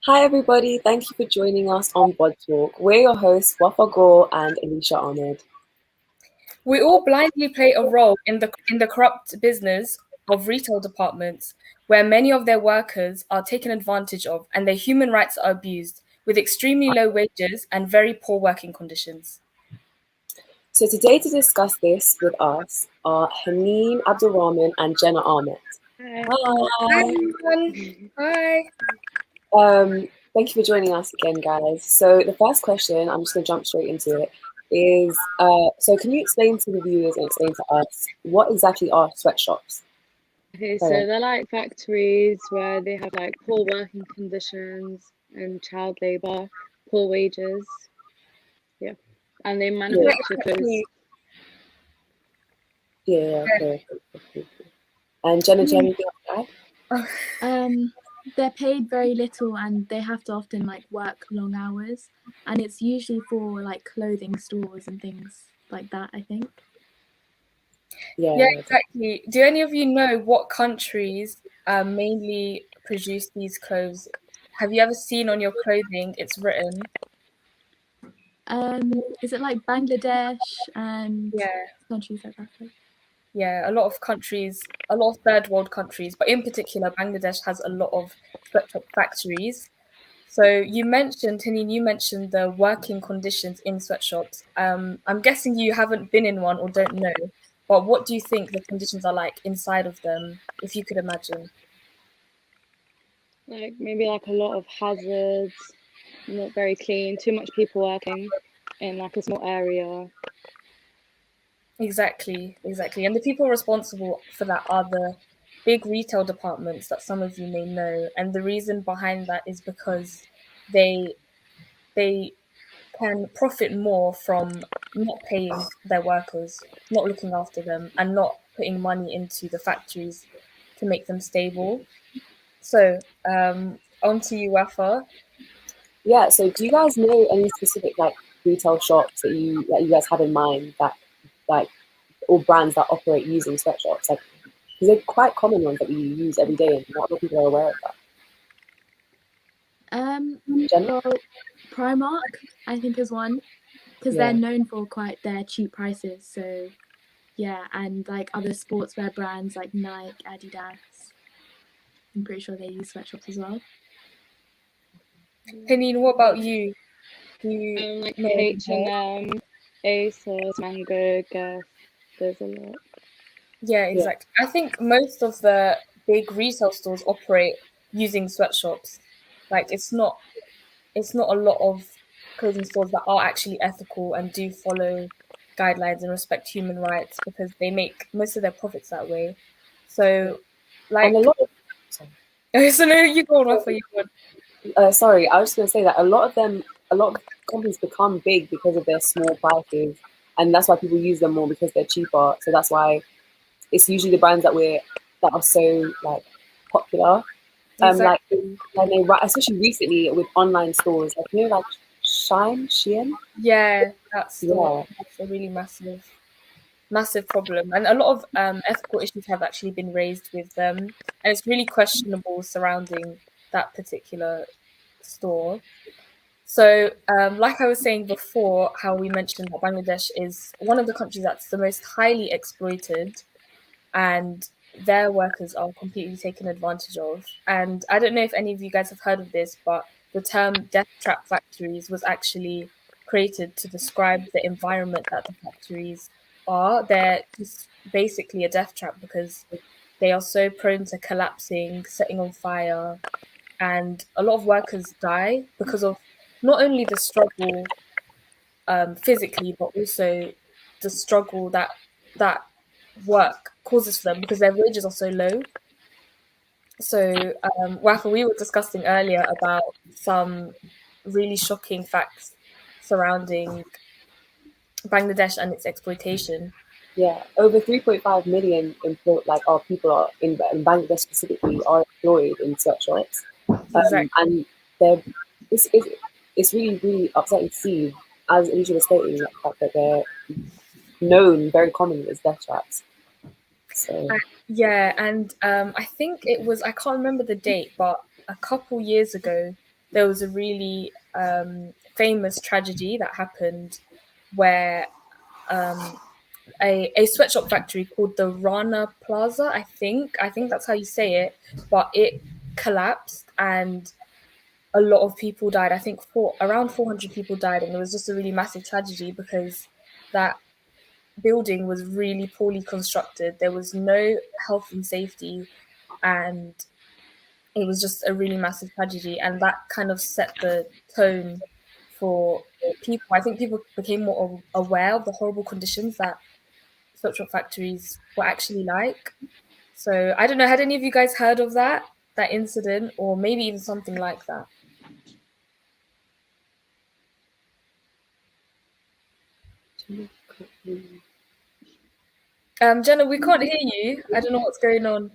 Hi everybody, thank you for joining us on VodTalk. We're your hosts, Wafa and Alisha Ahmed. We all blindly play a role in the corrupt business of retail departments, where many of their workers are taken advantage of and their human rights are abused, with extremely low wages and very poor working conditions. So today to discuss this with us are Haneen, Abdelrahman and Jenna Ahmed. Hi. Hi, Hi! everyone. Hi. Thank you for joining us again, guys. So the first question, I'm just going to jump straight into it, is so can you explain to the viewers and explain to us what exactly are sweatshops? Okay, so they're like factories where they have like poor working conditions and child labor, poor wages. Yeah. And they manufacture clothes. Yeah, okay. And Jenna, do you have anything else to add? They're paid very little and they have to often like work long hours, and it's usually for like clothing stores and things like that, I think. Yeah, exactly. Do any of you know what countries mainly produce these clothes? Have you ever seen on your clothing it's written? Is it like Bangladesh and Yeah. countries like that? Yeah, a lot of countries, a lot of third world countries, but in particular, Bangladesh has a lot of sweatshop factories. So Haneen, you mentioned the working conditions in sweatshops. I'm guessing you haven't been in one or don't know, but what do you think the conditions are like inside of them, if you could imagine? Like maybe like a lot of hazards, not very clean, too much people working in like a small area. Exactly. And the people responsible for that are the big retail departments that some of you may know. And the reason behind that is because they they can profit more from not paying their workers, not looking after them, and not putting money into the factories to make them stable. So, on to you, Wafa. Yeah, so do you guys know any specific like retail shops that you guys have in mind that like or brands that operate using sweatshops? Like, because they're quite common ones that we use every day, and not a lot of people are aware of that. Jenna? Well, Primark, I think, is one, because they're known for quite their cheap prices. So yeah, and like other sportswear brands like Nike, Adidas. I'm pretty sure they use sweatshops as well. Haneen, what about you? Do you Like know any more? H&M, ASOS, Mango, Guess. There's a lot. Yeah, exactly. I think most of the big retail stores operate using sweatshops. Like it's not a lot of clothing stores that are actually ethical and do follow guidelines and respect human rights because they make most of their profits that way. So, And a like, lot of so no, you go on, Rafa, you go on. sorry, I was just gonna say that a lot of companies become big because of their small prices, and that's why people use them more because they're cheaper. So that's why it's usually the brands that are so like popular. Like Exactly. when they especially recently with online stores, like like Shein. Yeah, that's the one. Yeah, That's a really massive problem, and a lot of ethical issues have actually been raised with them, and it's really questionable surrounding that particular store. So, like I was saying before, how we mentioned that Bangladesh is one of the countries that's the most highly exploited, and their workers are completely taken advantage of. And I don't know if any of you guys have heard of this, but the term death trap factories was actually created to describe the environment that the factories are. They're just basically a death trap because they are so prone to collapsing, setting on fire, and a lot of workers die because of not only the struggle physically, but also the struggle that work causes for them because their wages are so low. So, Wafa, we were discussing earlier about some really shocking facts surrounding Bangladesh and its exploitation. yeah. Over 3.5 million our people are in Bangladesh specifically are employed in sweatshops, Exactly. and they're it's it's really upsetting to see, as Alicia was stating, the fact that they're known very commonly as death traps. So Yeah, and I think it was, I can't remember the date, but a couple years ago, there was a really famous tragedy that happened where a sweatshop factory called the Rana Plaza, I think that's how you say it, but it collapsed and a lot of people died. I think around 400 people died, and it was just a really massive tragedy because that building was really poorly constructed. There was no health and safety, and it was just a really massive tragedy, and that kind of set the tone for people. I think people became more aware of the horrible conditions that sweatshop factories were actually like. So I don't know, had any of you guys heard of that incident, or maybe even something like that? Jenna, we can't hear you. I don't know what's going on.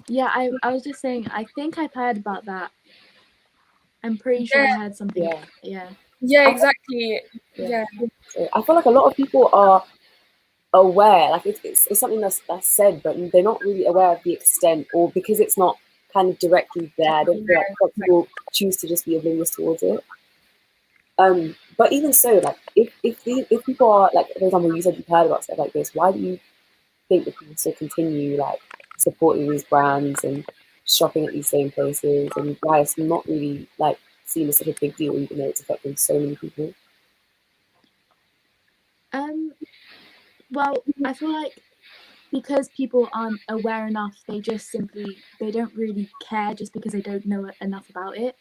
Yeah, I was just saying, I think I've heard about that. I'm pretty sure I heard something. Yeah, exactly. Yeah. I feel like a lot of people are aware, like it's something that's said, but they're not really aware of the extent, or because it's not kind of directly there. I don't feel like people choose to just be oblivious towards it. But even so, like if people are like, for example, you said you've heard about stuff like this, why do you think that people still continue like supporting these brands and shopping at these same places, and why it's not really like seen as such a big deal, even though it's affecting so many people? Well, I feel like because people aren't aware enough, they don't really care just because they don't know enough about it.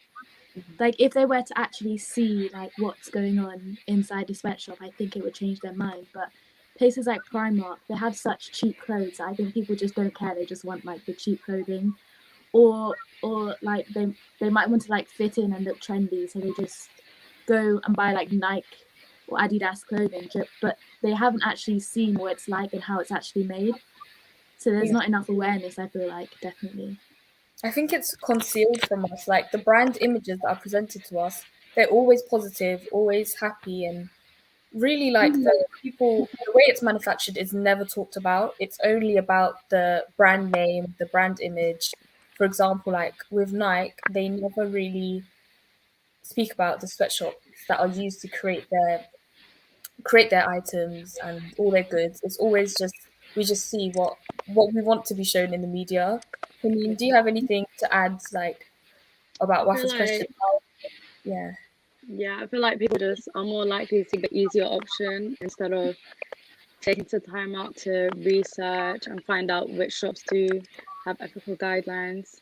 Like if they were to actually see like what's going on inside the sweatshop, I think it would change their mind. But places like Primark, they have such cheap clothes. I think people just don't care. They just want like the cheap clothing, or like they might want to like fit in and look trendy, so they just go and buy like Nike or Adidas clothing, but they haven't actually seen what it's like and how it's actually made. So there's not enough awareness, I feel like, definitely. I think it's concealed from us. Like the brand images that are presented to us, they're always positive, always happy, and really like the way it's manufactured is never talked about. It's only about the brand name, the brand image. For example, like with Nike, they never really speak about the sweatshops that are used to create their items and all their goods. It's always just we just see what we want to be shown in the media. Haneen, do you have anything to add, like about Wafa's question? Yeah. Yeah, I feel like people just are more likely to get easier option instead of taking the time out to research and find out which shops do have ethical guidelines.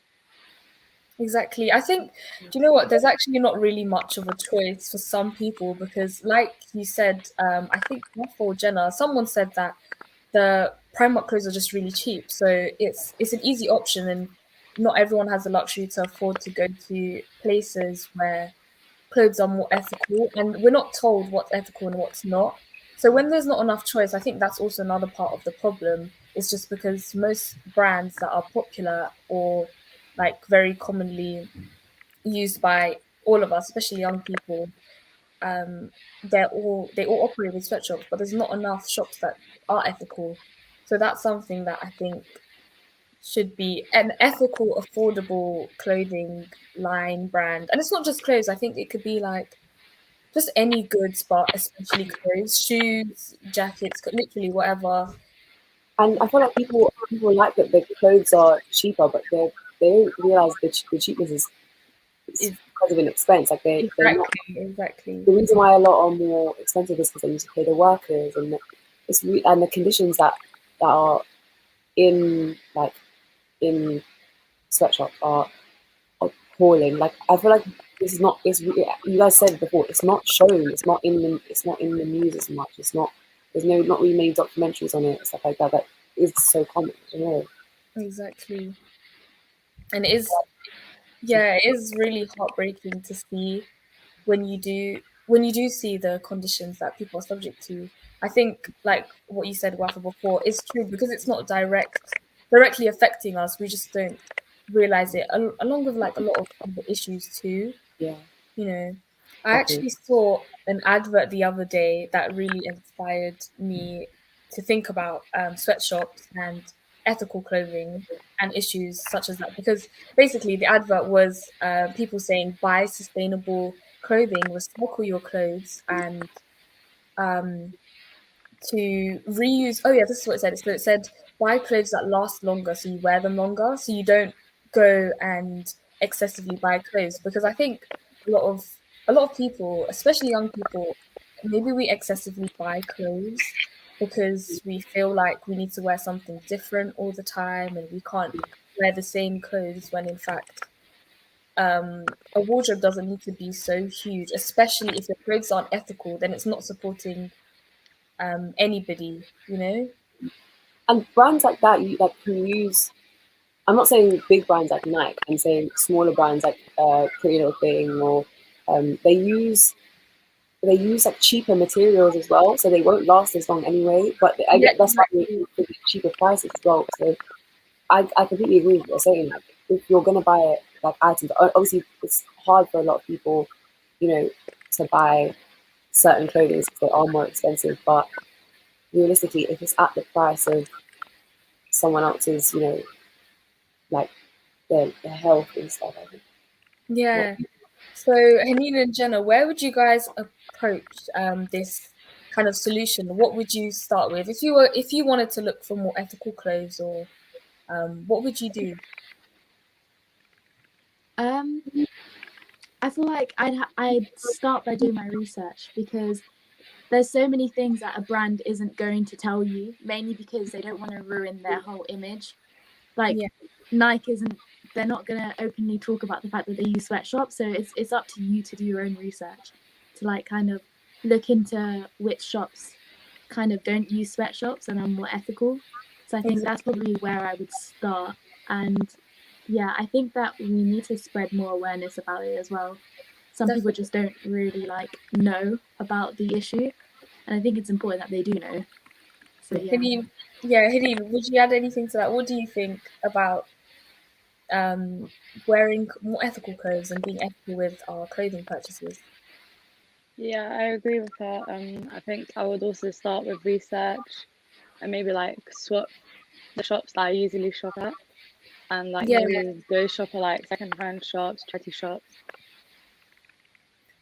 Exactly. I think, do you know what? There's actually not really much of a choice for some people because, like you said, I think for Jenna, someone said that the Primark clothes are just really cheap, so it's an easy option, and not everyone has the luxury to afford to go to places where clothes are more ethical, and we're not told what's ethical and what's not. So when there's not enough choice, I think that's also another part of the problem. It's just because most brands that are popular or like very commonly used by all of us, especially young people, they all operate with sweatshops, but there's not enough shops that are ethical. So that's something that I think should be an ethical, affordable clothing line brand. And it's not just clothes. I think it could be like just any goods, but especially clothes, shoes, jackets, literally whatever. And I feel like people like that the clothes are cheaper, but they don't realize the cheapness is because of an expense. Like they're not. Exactly. The reason why a lot are more expensive is because they need to pay the workers, and and the conditions that are in sweatshops are appalling. Like I feel like this is not. You guys said before. It's not shown. It's not in the news as much. It's not. There's not really many documentaries on it and stuff like that. That is so common. You know. Exactly. And it is really heartbreaking to see when you do see the conditions that people are subject to. I think like what you said, Wafa, before is true because it's not directly affecting us. We just don't realize it, along with like a lot of other issues too. Yeah. You know, I actually saw an advert the other day that really inspired me to think about sweatshops, and ethical clothing and issues such as that, because basically the advert was people saying buy sustainable clothing, recycle your clothes, and to reuse. Oh yeah, this is what it said. So it said buy clothes that last longer, so you wear them longer, so you don't go and excessively buy clothes. Because I think a lot of people, especially young people, maybe we excessively buy clothes because we feel like we need to wear something different all the time, and we can't wear the same clothes when in fact a wardrobe doesn't need to be so huge, especially if your clothes aren't ethical, then it's not supporting anybody, you know? And brands like that, you like can use. I'm not saying big brands like Nike. I'm saying smaller brands like Pretty Little Thing, or they use like cheaper materials as well, so they won't last as long anyway. But I Yeah, get that's why exactly. they get cheaper prices as well. So I completely agree with what you're saying. Like if you're gonna buy like items, obviously it's hard for a lot of people, to buy certain clothing because they are more expensive. But realistically, if it's at the price of someone else's, like their health and stuff, I think. Yeah. So, Haneen and Jenna, where would you guys approach this kind of solution? What would you start with if you wanted to look for more ethical clothes, or what would you do? I feel like I'd start by doing my research, because there's so many things that a brand isn't going to tell you, mainly because they don't want to ruin their whole image. Like Yeah. Nike they're not going to openly talk about the fact that they use sweatshops, so it's up to you to do your own research, to like kind of look into which shops kind of don't use sweatshops and are more ethical. So I think that's probably where I would start. And yeah, I think that we need to spread more awareness about it as well. Some people just don't really know about the issue, and I think it's important that they do know. So yeah. Haneen, would you add anything to that? What do you think about wearing more ethical clothes and being ethical with our clothing purchases? Yeah, I agree with that. I think I would also start with research and maybe like swap the shops that I usually shop at, and like maybe those shop are like secondhand shops, charity shops.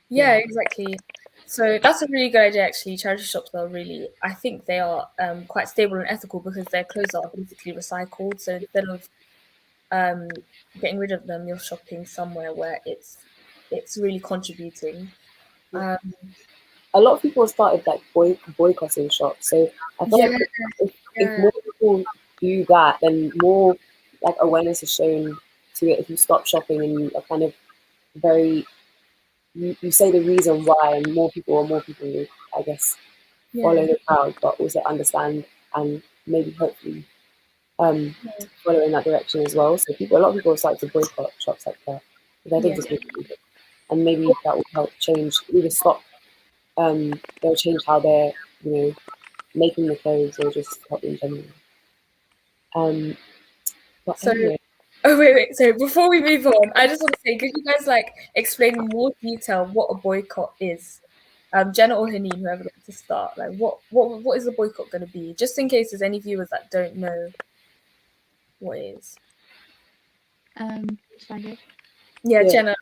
Yeah, exactly. So that's a really good idea, actually. Charity shops are really, I think they are quite stable and ethical because their clothes are basically recycled. So instead of getting rid of them, you're shopping somewhere where it's really contributing. A lot of people started like boycotting shops, so I feel like if more people do that, then more like awareness is shown to it. If you stop shopping and you are kind of very you say the reason why, and more people will, I guess, follow the crowd, but also understand and maybe hopefully follow in that direction as well. So a lot of people will start to boycott shops like that, which I think is really good. And maybe that will help change, either stop, they'll change how they're, making the clothes, or just help in general. But So, anyway, wait. So before we move on, I just want to say, could you guys explain in more detail what a boycott is? Jenna or Haneen, whoever wants to start. Like, what is the boycott going to be? Just in case there's any viewers that don't know what it is. Should I go? Yeah, Jenna.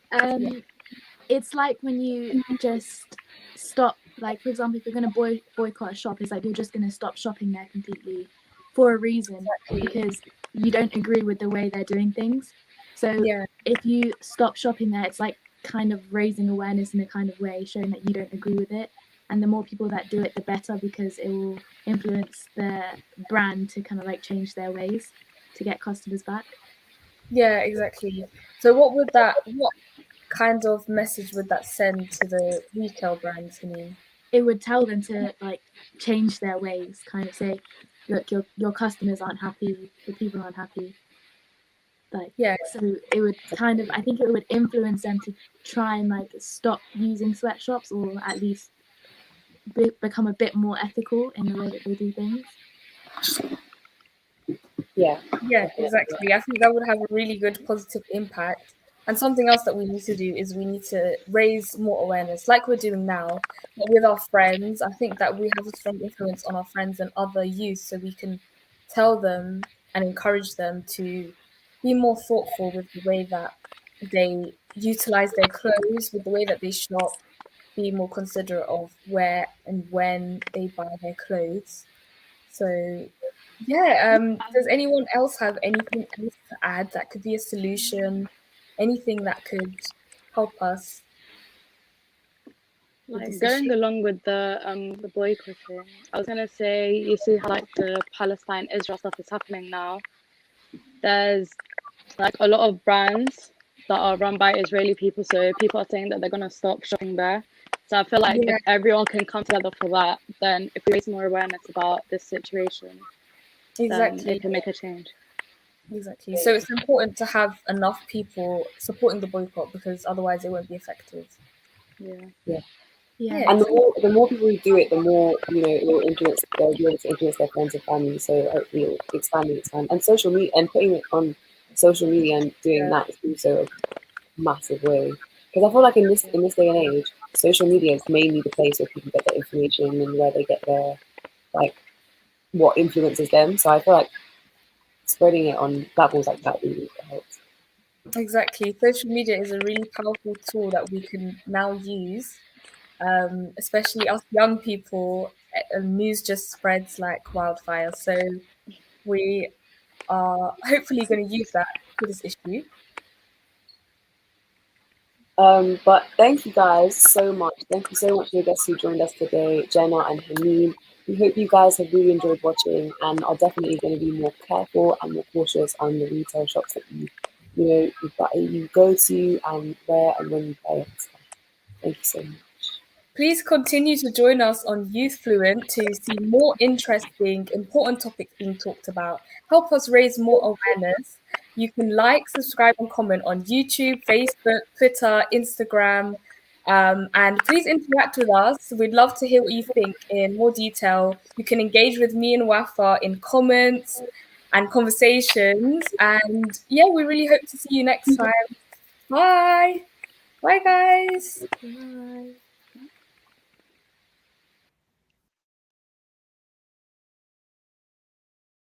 It's like when you just stop, like for example, if you're going to boycott a shop, it's like you're just going to stop shopping there completely for a reason, because you don't agree with the way they're doing things. So if you stop shopping there, it's like kind of raising awareness in a kind of way, showing that you don't agree with it. And the more people that do it, the better, because it will influence their brand to kind of like change their ways to get customers back. Yeah, exactly. So what kind of message would that send to the retail brands, Haneen? It would tell them to like change their ways, kind of say, look, your customers aren't happy, the people aren't happy. So it would I think it would influence them to try and like stop using sweatshops, or at least become a bit more ethical in the way that they do things. Yeah, exactly. I think that would have a really good positive impact. And something else that we need to do is we need to raise more awareness, like we're doing now, but with our friends. I think that we have a strong influence on our friends and other youth, so we can tell them and encourage them to be more thoughtful with the way that they utilize their clothes, with the way that they shop, be more considerate of where and when they buy their clothes. So yeah, does anyone else have anything else to add that could be a solution, anything that could help us? Like going along with the boycotting, I was gonna say, you see how like the Palestine-Israel stuff is happening now. There's like a lot of brands that are run by Israeli people, so people are saying that they're gonna stop shopping there. So I feel like if everyone can come together for that, then if we raise more awareness about this situation, then it can make a change. Exactly. So it's important to have enough people supporting the boycott, because otherwise it won't be effective. Yeah. And the more people who do it, the more, you know, it will influence, they'll be able to influence their friends and family. So hopefully it'll expand. And social media, and putting it on social media and doing that is also a massive way. Because I feel like in this day and age, social media is mainly the place where people get their information and where they get their, like, what influences them. So I feel like spreading it on platforms like that really helps. Exactly. Social media is a really powerful tool that we can now use. Especially us young people, news just spreads like wildfire. So we are hopefully going to use that for this issue. But thank you guys so much. Thank you so much to the guests who joined us today, Jenna and Haneen. We hope you guys have really enjoyed watching and are definitely going to be more careful and more cautious on the retail shops that you go to and where and when you buy it. Thank you so much. Please continue to join us on Youth Fluent to see more interesting, important topics being talked about. Help us raise more awareness. You can like, subscribe, and comment on YouTube, Facebook, Twitter, Instagram, and please interact with us. We'd love to hear what you think in more detail. You can engage with me and Wafa in comments and conversations. And yeah, we really hope to see you next time. Bye. Bye, guys. Bye.